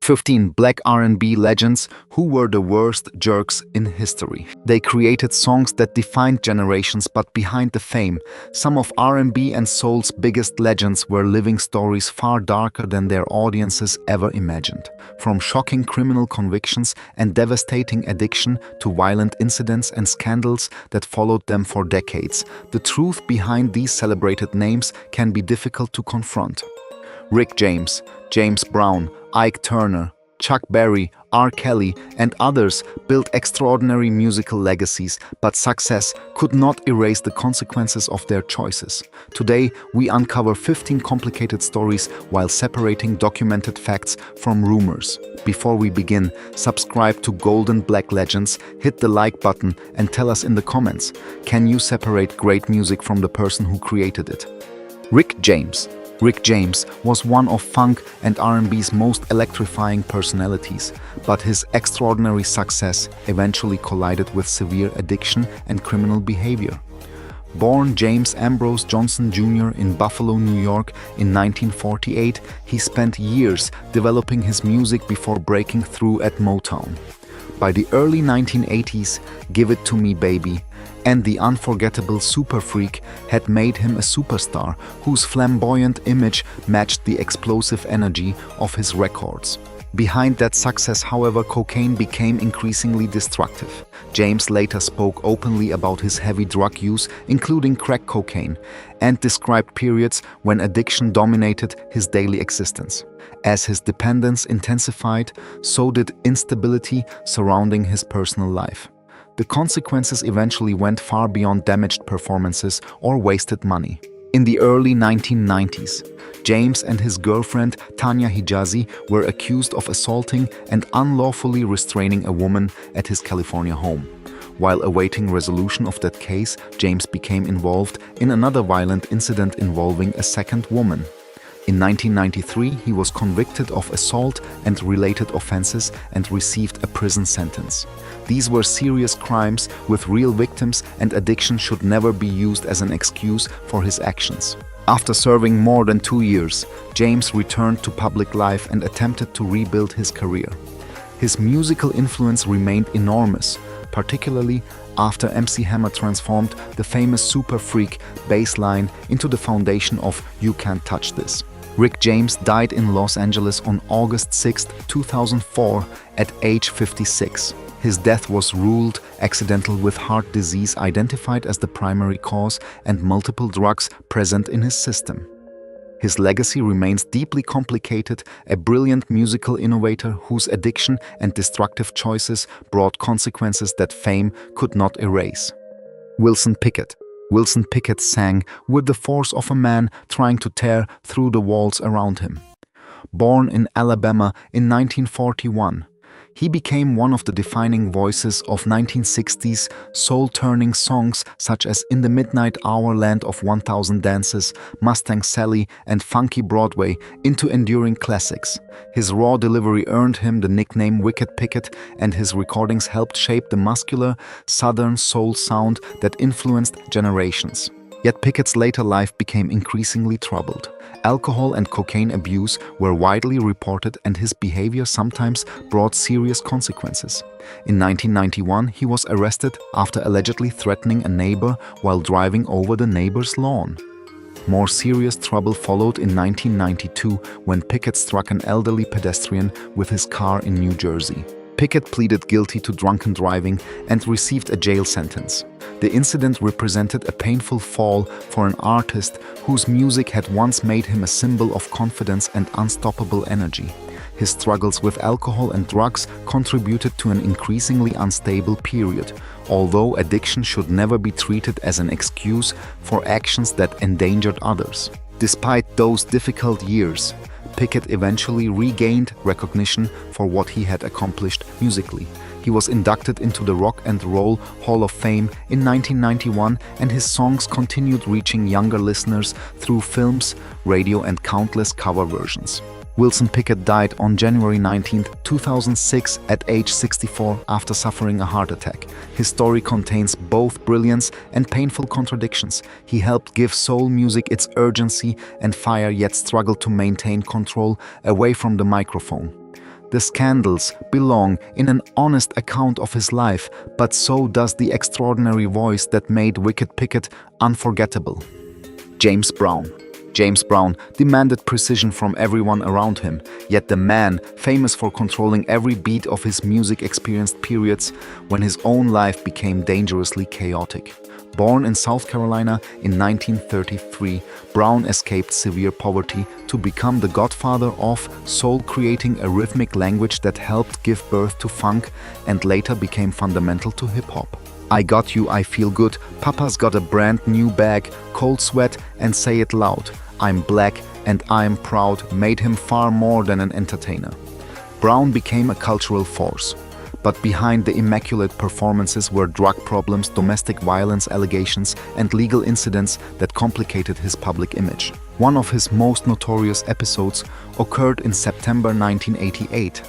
15 Black R&B legends who were the worst jerks in history. They created songs that defined generations, but behind the fame, some of R&B and soul's biggest legends were living stories far darker than their audiences ever imagined. From shocking criminal convictions and devastating addiction to violent incidents and scandals that followed them for decades, the truth behind these celebrated names can be difficult to confront. Rick James, James Brown, Ike Turner, Chuck Berry, R. Kelly, and others built extraordinary musical legacies, but success could not erase the consequences of their choices. Today, we uncover 15 complicated stories while separating documented facts from rumors. Before we begin, subscribe to Golden Black Legends, hit the like button, and tell us in the comments, can you separate great music from the person who created it? Rick James. Rick James was one of funk and R&B's most electrifying personalities, but his extraordinary success eventually collided with severe addiction and criminal behavior. Born James Ambrose Johnson Jr. in Buffalo, New York in 1948, he spent years developing his music before breaking through at Motown. By the early 1980s, Give It To Me Baby and the unforgettable Super Freak had made him a superstar whose flamboyant image matched the explosive energy of his records. Behind that success, however, cocaine became increasingly destructive. James later spoke openly about his heavy drug use, including crack cocaine, and described periods when addiction dominated his daily existence. As his dependence intensified, so did instability surrounding his personal life. The consequences eventually went far beyond damaged performances or wasted money. In the early 1990s, James and his girlfriend Tanya Hijazi were accused of assaulting and unlawfully restraining a woman at his California home. While awaiting resolution of that case, James became involved in another violent incident involving a second woman. In 1993, he was convicted of assault and related offenses and received a prison sentence. These were serious crimes with real victims, and addiction should never be used as an excuse for his actions. After serving more than 2 years, James returned to public life and attempted to rebuild his career. His musical influence remained enormous, particularly after MC Hammer transformed the famous Super Freak bass line into the foundation of You Can't Touch This. Rick James died in Los Angeles on August 6, 2004, at age 56. His death was ruled accidental, with heart disease identified as the primary cause and multiple drugs present in his system. His legacy remains deeply complicated, a brilliant musical innovator whose addiction and destructive choices brought consequences that fame could not erase. Wilson Pickett. Wilson Pickett sang with the force of a man trying to tear through the walls around him. Born in Alabama in 1941, he became one of the defining voices of 1960s soul-turning songs such as In the Midnight Hour, Land of 1000 Dances, Mustang Sally, and Funky Broadway into enduring classics. His raw delivery earned him the nickname Wicked Pickett, and his recordings helped shape the muscular, southern soul sound that influenced generations. Yet Pickett's later life became increasingly troubled. Alcohol and cocaine abuse were widely reported, and his behavior sometimes brought serious consequences. In 1991, he was arrested after allegedly threatening a neighbor while driving over the neighbor's lawn. More serious trouble followed in 1992 when Pickett struck an elderly pedestrian with his car in New Jersey. Pickett pleaded guilty to drunken driving and received a jail sentence. The incident represented a painful fall for an artist whose music had once made him a symbol of confidence and unstoppable energy. His struggles with alcohol and drugs contributed to an increasingly unstable period, although addiction should never be treated as an excuse for actions that endangered others. Despite those difficult years, Pickett eventually regained recognition for what he had accomplished musically. He was inducted into the Rock and Roll Hall of Fame in 1991, and his songs continued reaching younger listeners through films, radio, and countless cover versions. Wilson Pickett died on January 19, 2006 at age 64 after suffering a heart attack. His story contains both brilliance and painful contradictions. He helped give soul music its urgency and fire, yet struggled to maintain control away from the microphone. The scandals belong in an honest account of his life, but so does the extraordinary voice that made Wicked Pickett unforgettable. James Brown. James Brown demanded precision from everyone around him, yet the man, famous for controlling every beat of his music, experienced periods when his own life became dangerously chaotic. Born in South Carolina in 1933, Brown escaped severe poverty to become the godfather of soul, creating a rhythmic language that helped give birth to funk and later became fundamental to hip-hop. I Got You, I Feel Good, Papa's Got a Brand New Bag, Cold Sweat and Say It Loud, I'm Black and I'm Proud made him far more than an entertainer. Brown became a cultural force. But behind the immaculate performances were drug problems, domestic violence allegations, and legal incidents that complicated his public image. One of his most notorious episodes occurred in September 1988.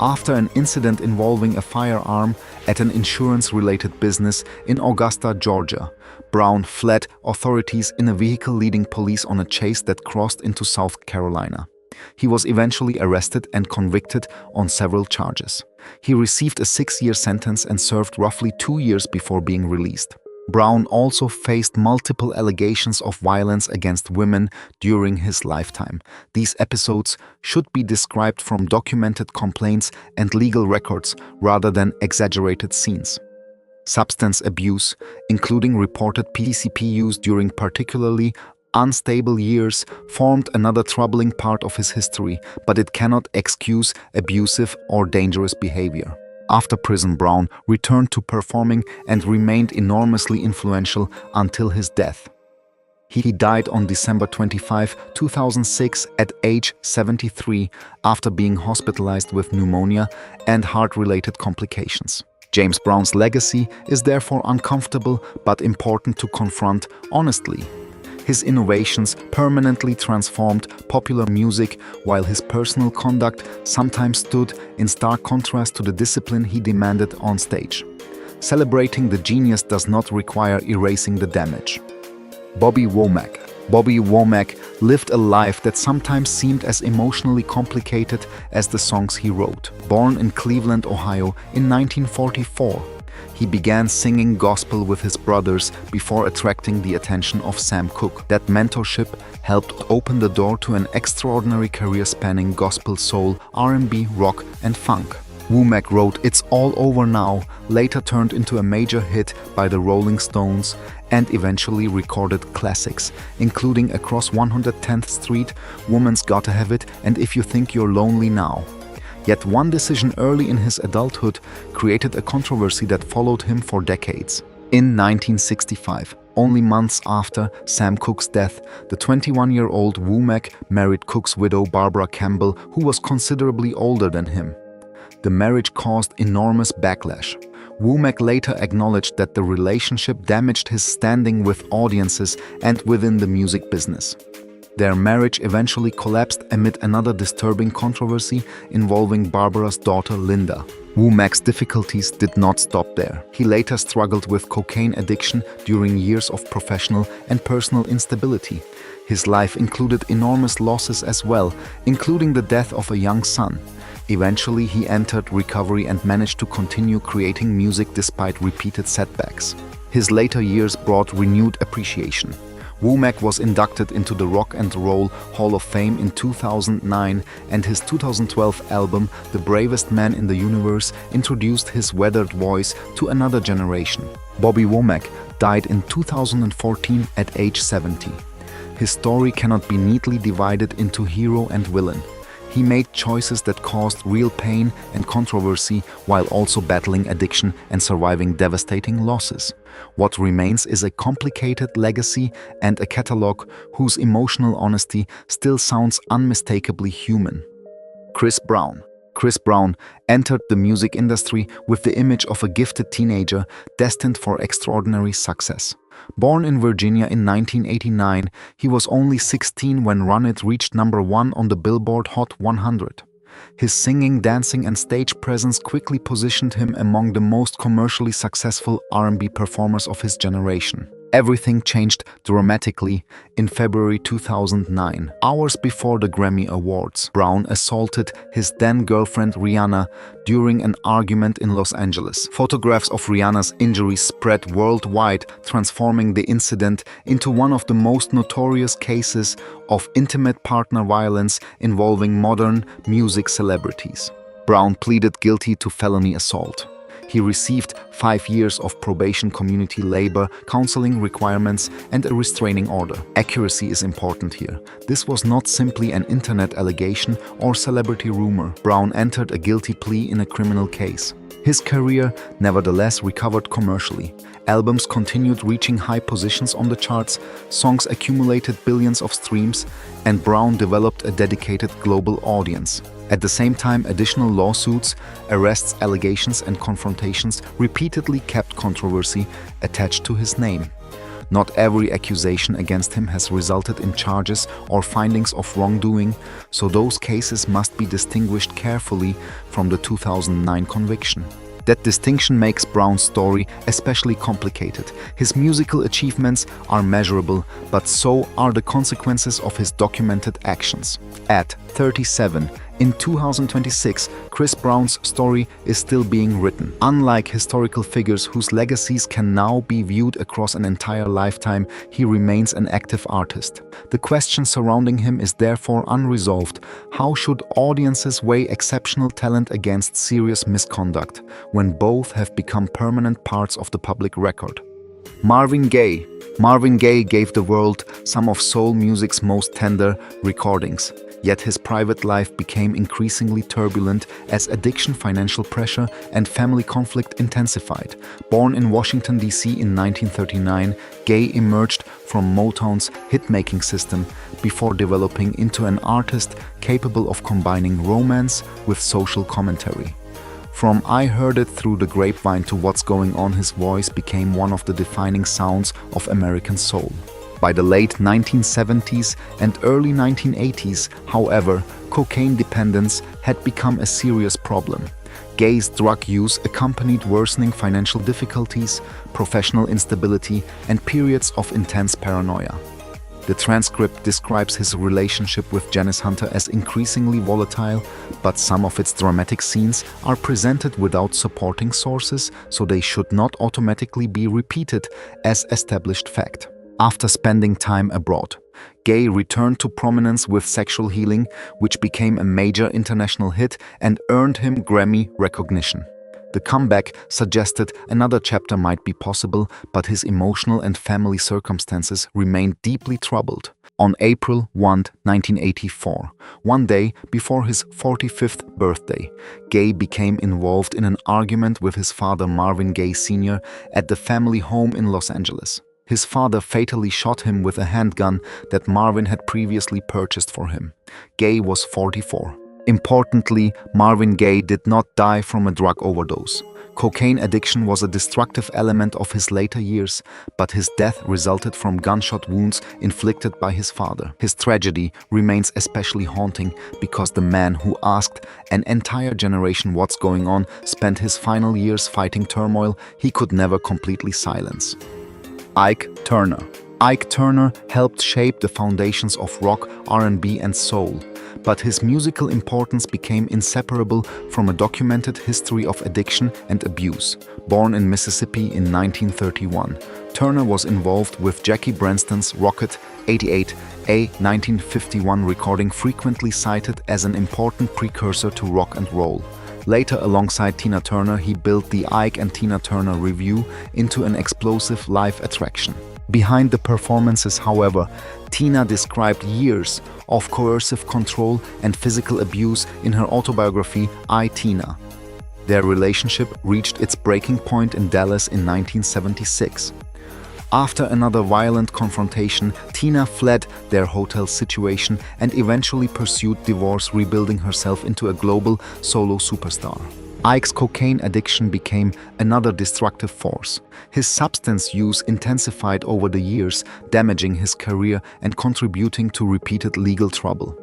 After an incident involving a firearm at an insurance-related business in Augusta, Georgia, Brown fled authorities in a vehicle leading police on a chase that crossed into South Carolina. He was eventually arrested and convicted on several charges. He received a 6-year sentence and served roughly 2 years before being released. Brown also faced multiple allegations of violence against women during his lifetime. These episodes should be described from documented complaints and legal records rather than exaggerated scenes. Substance abuse, including reported PCP use during particularly unstable years, formed another troubling part of his history, but it cannot excuse abusive or dangerous behavior. After prison, Brown returned to performing and remained enormously influential until his death. He died on December 25, 2006 at age 73 after being hospitalized with pneumonia and heart-related complications. James Brown's legacy is therefore uncomfortable but important to confront honestly. His innovations permanently transformed popular music, while his personal conduct sometimes stood in stark contrast to the discipline he demanded on stage. Celebrating the genius does not require erasing the damage. Bobby Womack. Bobby Womack lived a life that sometimes seemed as emotionally complicated as the songs he wrote. Born in Cleveland, Ohio in 1944, he began singing gospel with his brothers before attracting the attention of Sam Cooke. That mentorship helped open the door to an extraordinary career spanning gospel, soul, R&B, rock, and funk. Womack wrote It's All Over Now, later turned into a major hit by the Rolling Stones, and eventually recorded classics, including Across 110th Street, Woman's Gotta Have It, and If You Think You're Lonely Now. Yet one decision early in his adulthood created a controversy that followed him for decades. In 1965, only months after Sam Cooke's death, the 21-year-old Womack married Cooke's widow Barbara Campbell, who was considerably older than him. The marriage caused enormous backlash. Womack later acknowledged that the relationship damaged his standing with audiences and within the music business. Their marriage eventually collapsed amid another disturbing controversy involving Barbara's daughter Linda. Womack's difficulties did not stop there. He later struggled with cocaine addiction during years of professional and personal instability. His life included enormous losses as well, including the death of a young son. Eventually, he entered recovery and managed to continue creating music despite repeated setbacks. His later years brought renewed appreciation. Womack was inducted into the Rock and Roll Hall of Fame in 2009, and his 2012 album, The Bravest Man in the Universe, introduced his weathered voice to another generation. Bobby Womack died in 2014 at age 70. His story cannot be neatly divided into hero and villain. He made choices that caused real pain and controversy while also battling addiction and surviving devastating losses. What remains is a complicated legacy and a catalog whose emotional honesty still sounds unmistakably human. Chris Brown. Chris Brown entered the music industry with the image of a gifted teenager destined for extraordinary success. Born in Virginia in 1989, he was only 16 when Run It reached #1 on the Billboard Hot 100. His singing, dancing, and stage presence quickly positioned him among the most commercially successful R&B performers of his generation. Everything changed dramatically in February 2009. Hours before the Grammy Awards, Brown assaulted his then-girlfriend Rihanna during an argument in Los Angeles. Photographs of Rihanna's injuries spread worldwide, transforming the incident into one of the most notorious cases of intimate partner violence involving modern music celebrities. Brown pleaded guilty to felony assault. He received 5 years of probation, community labor, counseling requirements, and a restraining order. Accuracy is important here. This was not simply an internet allegation or celebrity rumor. Brown entered a guilty plea in a criminal case. His career nevertheless recovered commercially. Albums continued reaching high positions on the charts, songs accumulated billions of streams, and Brown developed a dedicated global audience. At the same time, additional lawsuits, arrests, allegations, and confrontations repeatedly kept controversy attached to his name. Not every accusation against him has resulted in charges or findings of wrongdoing, so those cases must be distinguished carefully from the 2009 conviction. That distinction makes Brown's story especially complicated. His musical achievements are measurable, but so are the consequences of his documented actions. At 37, in 2026, Chris Brown's story is still being written. Unlike historical figures whose legacies can now be viewed across an entire lifetime, he remains an active artist. The question surrounding him is therefore unresolved. How should audiences weigh exceptional talent against serious misconduct, when both have become permanent parts of the public record? Marvin Gaye. Marvin Gaye gave the world some of soul music's most tender recordings. Yet his private life became increasingly turbulent as addiction, financial pressure, and family conflict intensified. Born in Washington, D.C. in 1939, Gaye emerged from Motown's hit-making system before developing into an artist capable of combining romance with social commentary. From "I Heard It Through the Grapevine" to "What's Going On," his voice became one of the defining sounds of American soul. By the late 1970s and early 1980s, however, cocaine dependence had become a serious problem. Gaye's drug use accompanied worsening financial difficulties, professional instability, and periods of intense paranoia. The transcript describes his relationship with Janice Hunter as increasingly volatile, but some of its dramatic scenes are presented without supporting sources, so they should not automatically be repeated as established fact. After spending time abroad, Gaye returned to prominence with "Sexual Healing," which became a major international hit and earned him Grammy recognition. The comeback suggested another chapter might be possible, but his emotional and family circumstances remained deeply troubled. On April 1, 1984, one day before his 45th birthday, Gaye became involved in an argument with his father, Marvin Gaye Sr., at the family home in Los Angeles. His father fatally shot him with a handgun that Marvin had previously purchased for him. Gaye was 44. Importantly, Marvin Gaye did not die from a drug overdose. Cocaine addiction was a destructive element of his later years, but his death resulted from gunshot wounds inflicted by his father. His tragedy remains especially haunting because the man who asked an entire generation what's going on spent his final years fighting turmoil he could never completely silence. Ike Turner. Ike Turner helped shape the foundations of rock, R&B, and soul, but his musical importance became inseparable from a documented history of addiction and abuse. Born in Mississippi in 1931, Turner was involved with Jackie Branston's Rocket 88, a 1951 recording frequently cited as an important precursor to rock and roll. Later, alongside Tina Turner, he built the Ike and Tina Turner Revue into an explosive live attraction. Behind the performances, however, Tina described years of coercive control and physical abuse in her autobiography, I, Tina. Their relationship reached its breaking point in Dallas in 1976. After another violent confrontation, Tina fled their hotel situation and eventually pursued divorce, rebuilding herself into a global solo superstar. Ike's cocaine addiction became another destructive force. His substance use intensified over the years, damaging his career and contributing to repeated legal trouble.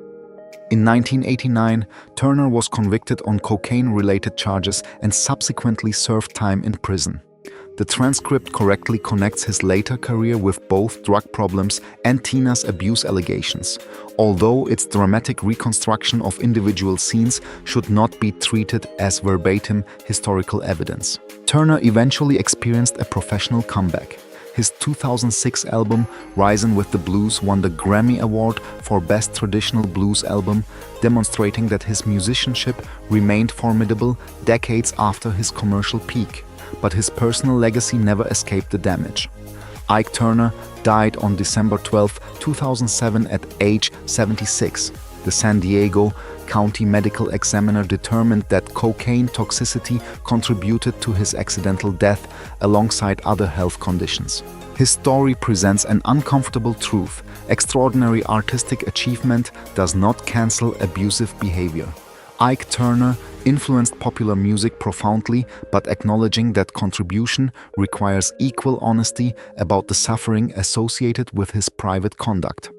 In 1989, Turner was convicted on cocaine-related charges and subsequently served time in prison. The transcript correctly connects his later career with both drug problems and Tina's abuse allegations, although its dramatic reconstruction of individual scenes should not be treated as verbatim historical evidence. Turner eventually experienced a professional comeback. His 2006 album, Risin' with the Blues, won the Grammy Award for Best Traditional Blues Album, demonstrating that his musicianship remained formidable decades after his commercial peak. But his personal legacy never escaped the damage. Ike Turner died on December 12, 2007 at age 76. The San Diego County Medical Examiner determined that cocaine toxicity contributed to his accidental death alongside other health conditions. His story presents an uncomfortable truth. Extraordinary artistic achievement does not cancel abusive behavior. Ike Turner influenced popular music profoundly, but acknowledging that contribution requires equal honesty about the suffering associated with his private conduct.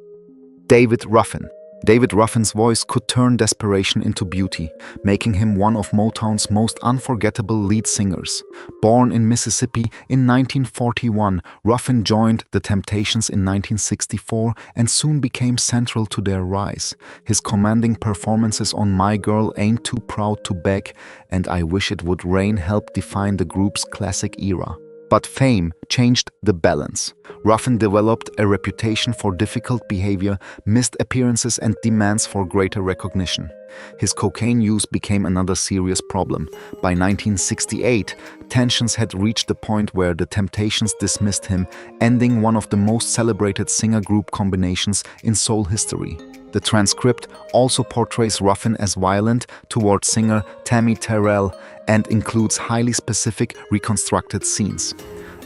David Ruffin. David Ruffin's voice could turn desperation into beauty, making him one of Motown's most unforgettable lead singers. Born in Mississippi in 1941, Ruffin joined the Temptations in 1964 and soon became central to their rise. His commanding performances on My Girl Ain't Too Proud to Beg and I Wish It Would Rain helped define the group's classic era. But fame changed the balance. Ruffin developed a reputation for difficult behavior, missed appearances, and demands for greater recognition. His cocaine use became another serious problem. By 1968, tensions had reached the point where the Temptations dismissed him, ending one of the most celebrated singer-group combinations in soul history. The transcript also portrays Ruffin as violent toward singer Tammy Terrell and includes highly specific reconstructed scenes.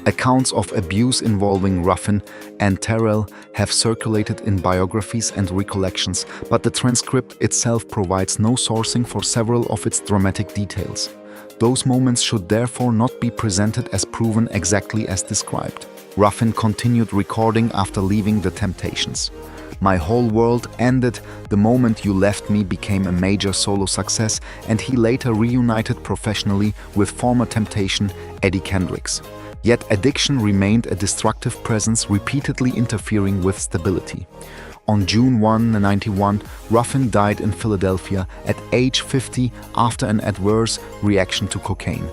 Accounts of abuse involving Ruffin and Terrell have circulated in biographies and recollections, but the transcript itself provides no sourcing for several of its dramatic details. Those moments should therefore not be presented as proven exactly as described. Ruffin continued recording after leaving the Temptations. My Whole World Ended the Moment You Left Me became a major solo success, and he later reunited professionally with former Temptation Eddie Kendricks. Yet addiction remained a destructive presence, repeatedly interfering with stability. On June 1, 1991, Ruffin died in Philadelphia at age 50 after an adverse reaction to cocaine.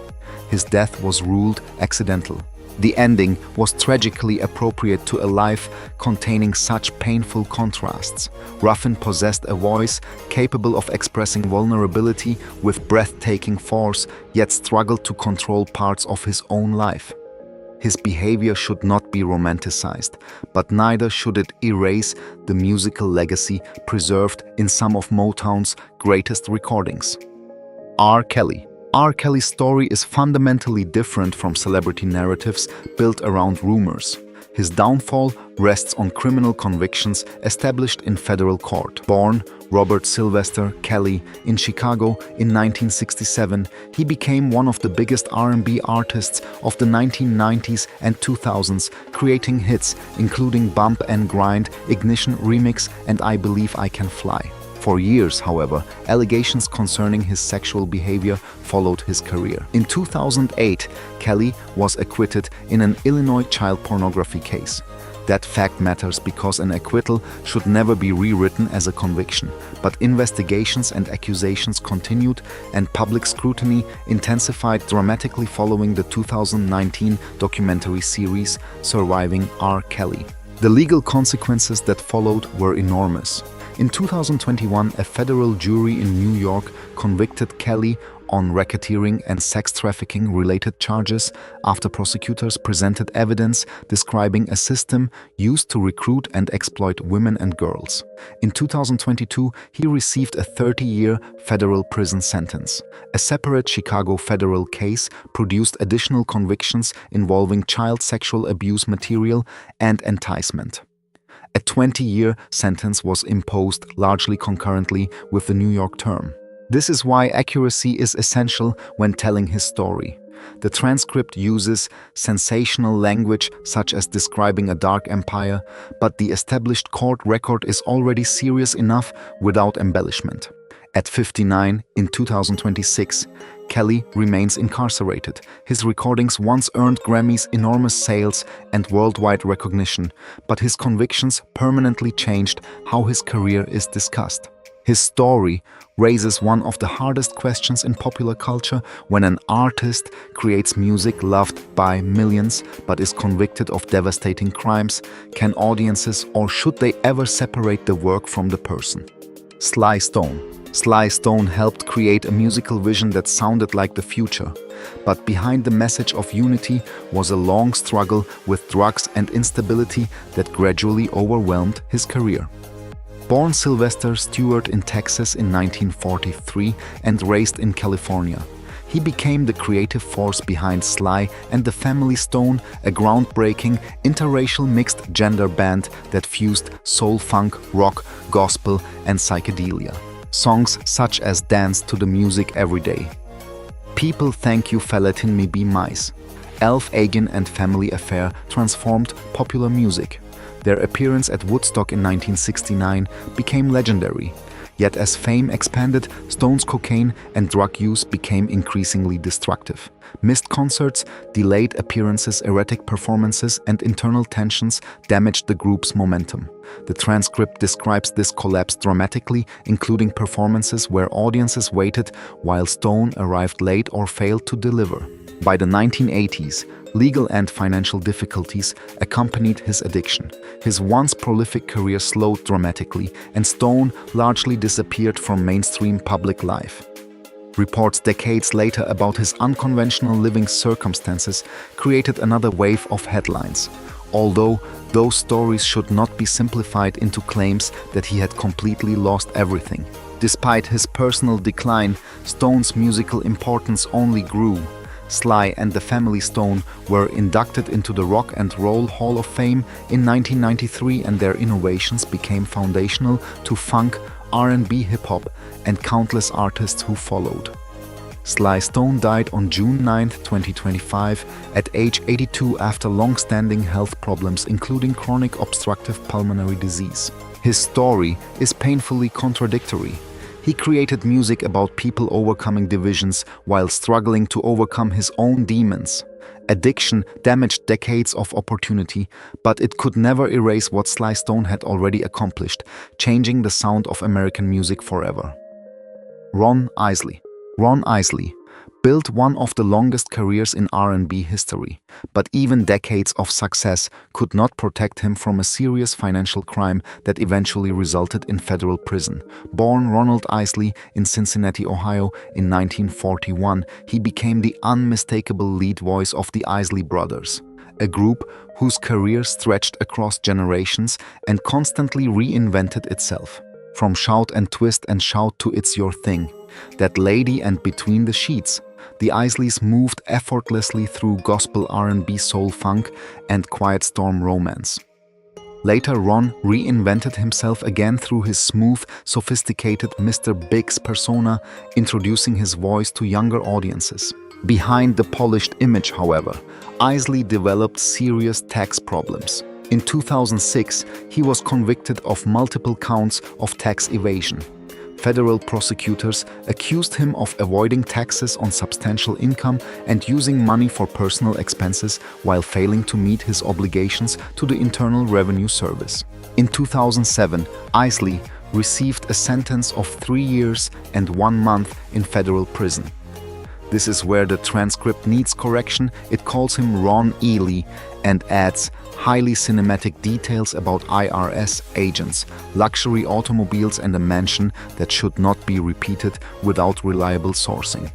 His death was ruled accidental. The ending was tragically appropriate to a life containing such painful contrasts. Ruffin possessed a voice capable of expressing vulnerability with breathtaking force, yet struggled to control parts of his own life. His behavior should not be romanticized, but neither should it erase the musical legacy preserved in some of Motown's greatest recordings. R. Kelly. R. Kelly's story is fundamentally different from celebrity narratives built around rumors. His downfall rests on criminal convictions established in federal court. Born Robert Sylvester Kelly in Chicago in 1967, he became one of the biggest R&B artists of the 1990s and 2000s, creating hits including Bump and Grind, Ignition Remix, and I Believe I Can Fly. For years, however, allegations concerning his sexual behavior followed his career. In 2008, Kelly was acquitted in an Illinois child pornography case. That fact matters because an acquittal should never be rewritten as a conviction. But investigations and accusations continued, and public scrutiny intensified dramatically following the 2019 documentary series Surviving R. Kelly. The legal consequences that followed were enormous. In 2021, a federal jury in New York convicted Kelly on racketeering and sex trafficking-related charges after prosecutors presented evidence describing a system used to recruit and exploit women and girls. In 2022, he received a 30-year federal prison sentence. A separate Chicago federal case produced additional convictions involving child sexual abuse material and enticement. A 20-year sentence was imposed largely concurrently with the New York term. This is why accuracy is essential when telling his story. The transcript uses sensational language such as describing a dark empire, but the established court record is already serious enough without embellishment. At 59, in 2026, Kelly remains incarcerated. His recordings once earned Grammys enormous sales and worldwide recognition, but his convictions permanently changed how his career is discussed. His story raises one of the hardest questions in popular culture: when an artist creates music loved by millions but is convicted of devastating crimes, can audiences or should they ever separate the work from the person? Sly Stone. Sly Stone helped create a musical vision that sounded like the future, but behind the message of unity was a long struggle with drugs and instability that gradually overwhelmed his career. Born Sylvester Stewart in Texas in 1943 and raised in California, he became the creative force behind Sly and the Family Stone, a groundbreaking interracial mixed-gender band that fused soul, funk, rock, gospel, and psychedelia. Songs such as Dance to the Music Every Day, People Thank You for Letting Me Be Mice, Elf Agin and Family Affair transformed popular music. Their appearance at Woodstock in 1969 became legendary. Yet as fame expanded, Stone's cocaine and drug use became increasingly destructive. Missed concerts, delayed appearances, erratic performances, and internal tensions damaged the group's momentum. The transcript describes this collapse dramatically, including performances where audiences waited while Stone arrived late or failed to deliver. By the 1980s, legal and financial difficulties accompanied his addiction. His once prolific career slowed dramatically, and Stone largely disappeared from mainstream public life. Reports decades later about his unconventional living circumstances created another wave of headlines, although those stories should not be simplified into claims that he had completely lost everything. Despite his personal decline, Stone's musical importance only grew. Sly and the Family Stone were inducted into the Rock and Roll Hall of Fame in 1993, and their innovations became foundational to funk, R&B, hip-hop, and countless artists who followed. Sly Stone died on June 9, 2025, at age 82 after long-standing health problems including chronic obstructive pulmonary disease. His story is painfully contradictory. He created music about people overcoming divisions while struggling to overcome his own demons. Addiction damaged decades of opportunity, but it could never erase what Sly Stone had already accomplished, changing the sound of American music forever. Ron Isley. Ron Isley built one of the longest careers in R&B history, but even decades of success could not protect him from a serious financial crime that eventually resulted in federal prison. Born Ronald Isley in Cincinnati, Ohio in 1941, he became the unmistakable lead voice of the Isley Brothers, a group whose career stretched across generations and constantly reinvented itself. From Shout and Twist and Shout to It's Your Thing, That Lady and Between the Sheets, the Isleys moved effortlessly through gospel, R&B, soul, funk, and quiet storm romance. Later, Ron reinvented himself again through his smooth, sophisticated Mr. Biggs persona, introducing his voice to younger audiences. Behind the polished image, however, Isley developed serious tax problems. In 2006, he was convicted of multiple counts of tax evasion. Federal prosecutors accused him of avoiding taxes on substantial income and using money for personal expenses while failing to meet his obligations to the Internal Revenue Service. In 2007, Isley received a sentence of 3 years and 1 month in federal prison. This is where the transcript needs correction. It calls him Ron Ely and adds highly cinematic details about IRS agents, luxury automobiles, and a mansion that should not be repeated without reliable sourcing.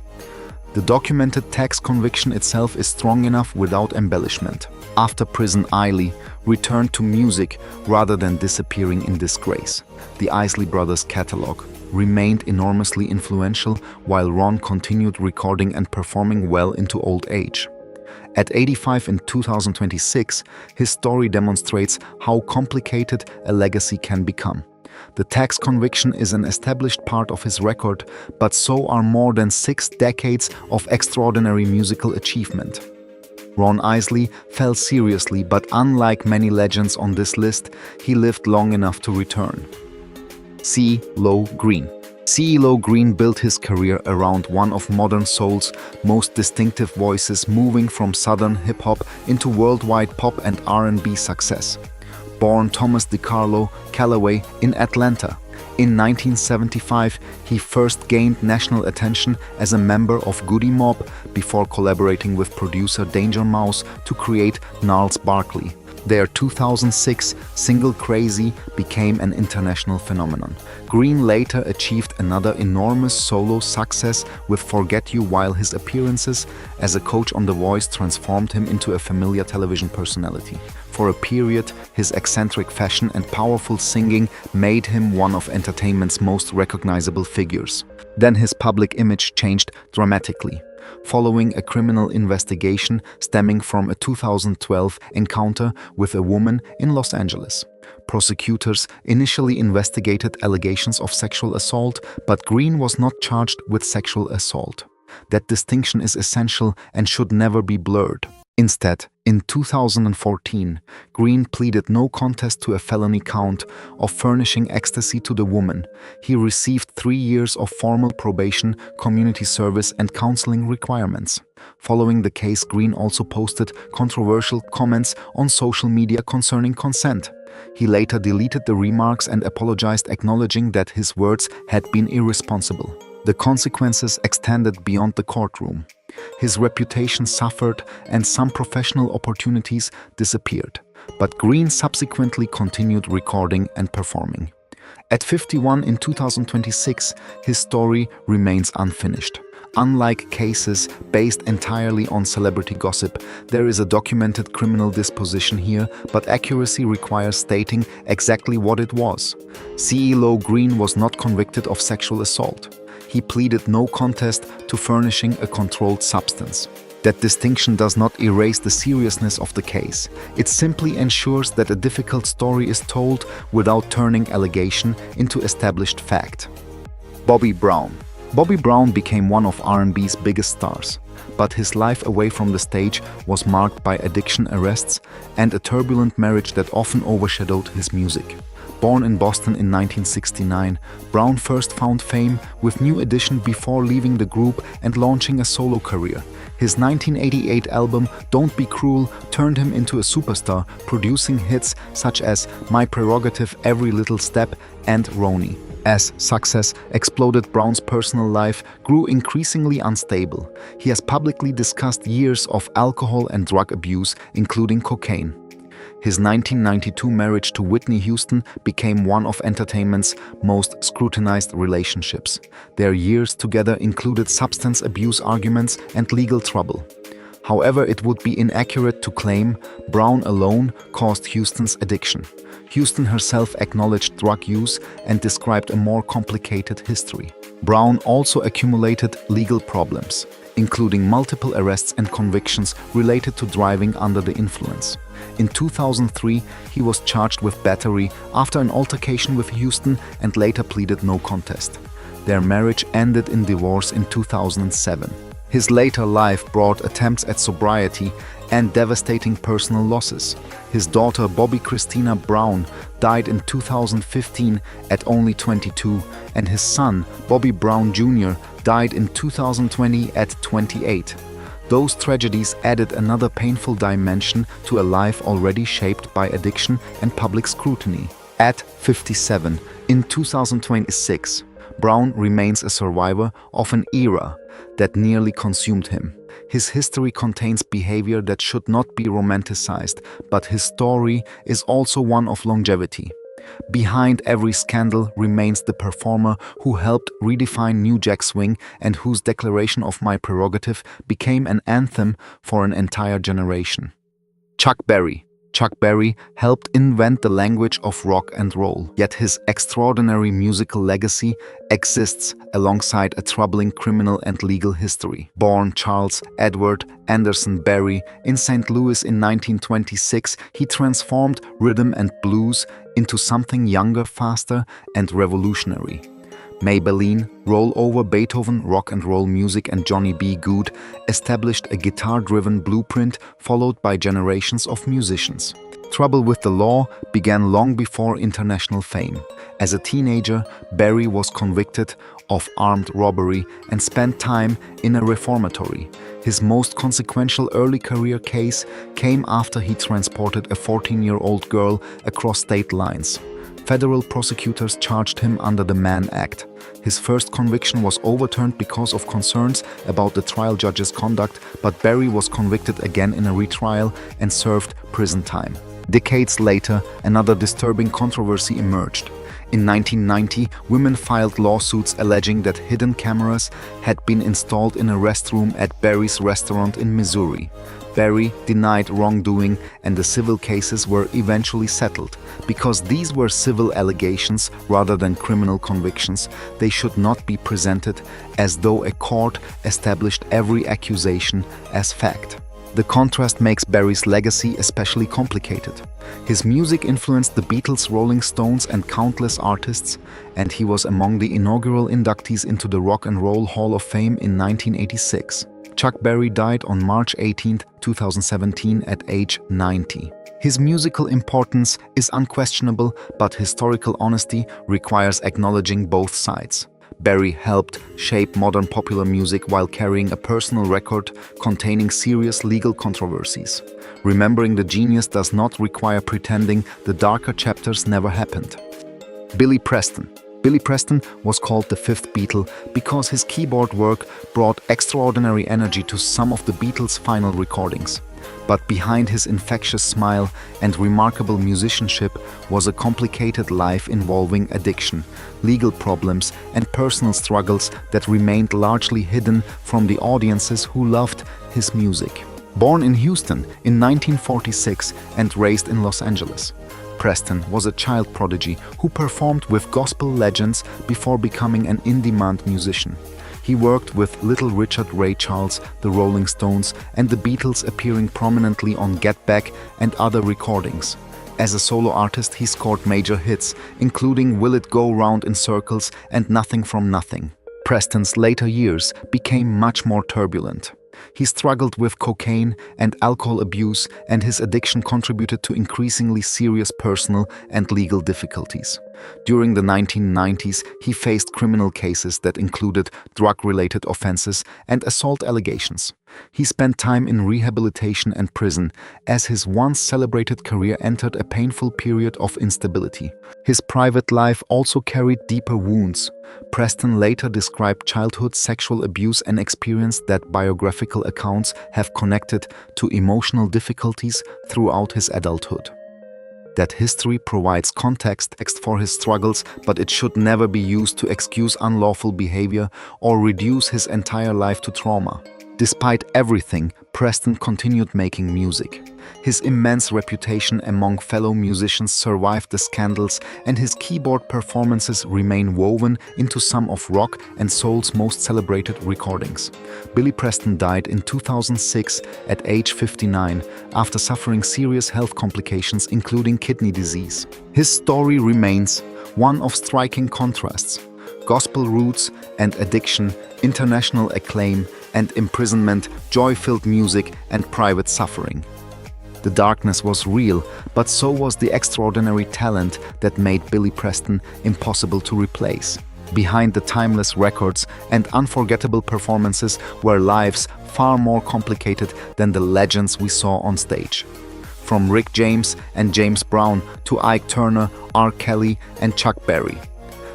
The documented tax conviction itself is strong enough without embellishment. After prison, Isley returned to music rather than disappearing in disgrace. The Isley Brothers' catalog remained enormously influential, while Ron continued recording and performing well into old age. At 85 in 2026, his story demonstrates how complicated a legacy can become. The tax conviction is an established part of his record, but so are more than 6 decades of extraordinary musical achievement. Ron Isley fell seriously, but unlike many legends on this list, he lived long enough to return. CeeLo Green. CeeLo Green built his career around one of modern soul's most distinctive voices, moving from southern hip-hop into worldwide pop and R&B success. Born Thomas DiCarlo Calloway in Atlanta, in 1975, he first gained national attention as a member of Goody Mob before collaborating with producer Danger Mouse to create Gnarls Barkley. Their 2006 single Crazy became an international phenomenon. Green later achieved another enormous solo success with Forget You, while his appearances as a coach on The Voice transformed him into a familiar television personality. For a period, his eccentric fashion and powerful singing made him one of entertainment's most recognizable figures. Then his public image changed dramatically, following a criminal investigation stemming from a 2012 encounter with a woman in Los Angeles. Prosecutors initially investigated allegations of sexual assault, but Green was not charged with sexual assault. That distinction is essential and should never be blurred. Instead, in 2014, Green pleaded no contest to a felony count of furnishing ecstasy to the woman. He received 3 years of formal probation, community service, and counseling requirements. Following the case, Green also posted controversial comments on social media concerning consent. He later deleted the remarks and apologized, acknowledging that his words had been irresponsible. The consequences extended beyond the courtroom. His reputation suffered and some professional opportunities disappeared, but Green subsequently continued recording and performing. At 51 in 2026, his story remains unfinished. Unlike cases based entirely on celebrity gossip, there is a documented criminal disposition here, but accuracy requires stating exactly what it was. CeeLo Green was not convicted of sexual assault. He pleaded no contest to furnishing a controlled substance. That distinction does not erase the seriousness of the case. It simply ensures that a difficult story is told without turning allegation into established fact. Bobby Brown. Bobby Brown became one of R&B's biggest stars, but his life away from the stage was marked by addiction arrests and a turbulent marriage that often overshadowed his music. Born in Boston in 1969, Brown first found fame with New Edition before leaving the group and launching a solo career. His 1988 album Don't Be Cruel turned him into a superstar, producing hits such as My Prerogative, Every Little Step, and Roni. As success exploded, Brown's personal life grew increasingly unstable. He has publicly discussed years of alcohol and drug abuse, including cocaine. His 1992 marriage to Whitney Houston became one of entertainment's most scrutinized relationships. Their years together included substance abuse arguments and legal trouble. However, it would be inaccurate to claim Brown alone caused Houston's addiction. Houston herself acknowledged drug use and described a more complicated history. Brown also accumulated legal problems, including multiple arrests and convictions related to driving under the influence. In 2003, he was charged with battery after an altercation with Houston and later pleaded no contest. Their marriage ended in divorce in 2007. His later life brought attempts at sobriety and devastating personal losses. His daughter Bobby Christina Brown died in 2015 at only 22, and his son Bobby Brown Jr. died in 2020 at 28. Those tragedies added another painful dimension to a life already shaped by addiction and public scrutiny. At 57, in 2026, Brown remains a survivor of an era that nearly consumed him. His history contains behavior that should not be romanticized, but his story is also one of longevity. Behind every scandal remains the performer who helped redefine New Jack Swing and whose declaration of My Prerogative became an anthem for an entire generation. Chuck Berry. Chuck Berry helped invent the language of rock and roll, yet his extraordinary musical legacy exists alongside a troubling criminal and legal history. Born Charles Edward Anderson Berry in St. Louis in 1926, he transformed rhythm and blues into something younger, faster, and revolutionary. Maybelline, Roll Over Beethoven, rock and roll music, and Johnny B. Good established a guitar-driven blueprint followed by generations of musicians. Trouble with the law began long before international fame. As a teenager, Barry was convicted of armed robbery and spent time in a reformatory. His most consequential early career case came after he transported a 14-year-old girl across state lines. Federal prosecutors charged him under the Mann Act. His first conviction was overturned because of concerns about the trial judge's conduct, but Barry was convicted again in a retrial and served prison time. Decades later, another disturbing controversy emerged. In 1990, women filed lawsuits alleging that hidden cameras had been installed in a restroom at Barry's restaurant in Missouri. Barry denied wrongdoing, and the civil cases were eventually settled. Because these were civil allegations rather than criminal convictions, they should not be presented as though a court established every accusation as fact. The contrast makes Barry's legacy especially complicated. His music influenced the Beatles, Rolling Stones, and countless artists, and he was among the inaugural inductees into the Rock and Roll Hall of Fame in 1986. Chuck Berry died on March 18, 2017 at age 90. His musical importance is unquestionable, but historical honesty requires acknowledging both sides. Barry helped shape modern popular music while carrying a personal record containing serious legal controversies. Remembering the genius does not require pretending the darker chapters never happened. Billy Preston. Billy Preston was called the fifth Beatle because his keyboard work brought extraordinary energy to some of the Beatles' final recordings. But behind his infectious smile and remarkable musicianship was a complicated life involving addiction, legal problems, and personal struggles that remained largely hidden from the audiences who loved his music. Born in Houston in 1946 and raised in Los Angeles, Preston was a child prodigy who performed with gospel legends before becoming an in-demand musician. He worked with Little Richard Ray Charles, the Rolling Stones, and the Beatles, appearing prominently on Get Back and other recordings. As a solo artist, he scored major hits, including Will It Go Round in Circles and Nothing from Nothing. Preston's later years became much more turbulent. He struggled with cocaine and alcohol abuse, and his addiction contributed to increasingly serious personal and legal difficulties. During the 1990s, he faced criminal cases that included drug-related offenses and assault allegations. He spent time in rehabilitation and prison as his once celebrated career entered a painful period of instability. His private life also carried deeper wounds. Preston later described childhood sexual abuse and experienced that biographical accounts have connected to emotional difficulties throughout his adulthood. That history provides context for his struggles, but it should never be used to excuse unlawful behavior or reduce his entire life to trauma. Despite everything, Preston continued making music. His immense reputation among fellow musicians survived the scandals, and his keyboard performances remain woven into some of rock and soul's most celebrated recordings. Billy Preston died in 2006 at age 59 after suffering serious health complications including kidney disease. His story remains one of striking contrasts: gospel roots and addiction, international acclaim and imprisonment, joy-filled music and private suffering. The darkness was real, but so was the extraordinary talent that made Billy Preston impossible to replace. Behind the timeless records and unforgettable performances were lives far more complicated than the legends we saw on stage. From Rick James and James Brown to Ike Turner, R. Kelly, and Chuck Berry.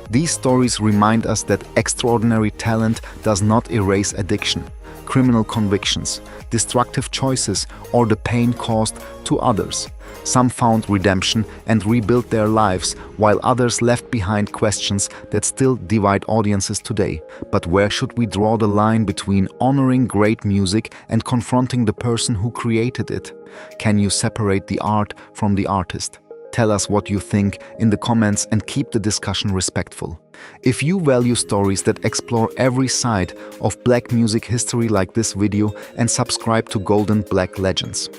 These stories remind us that extraordinary talent does not erase addiction, criminal convictions, destructive choices, or the pain caused to others. Some found redemption and rebuilt their lives, while others left behind questions that still divide audiences today. But where should we draw the line between honoring great music and confronting the person who created it? Can you separate the art from the artist? Tell us what you think in the comments and keep the discussion respectful. If you value stories that explore every side of Black music history, like this video and subscribe to Golden Black Legends.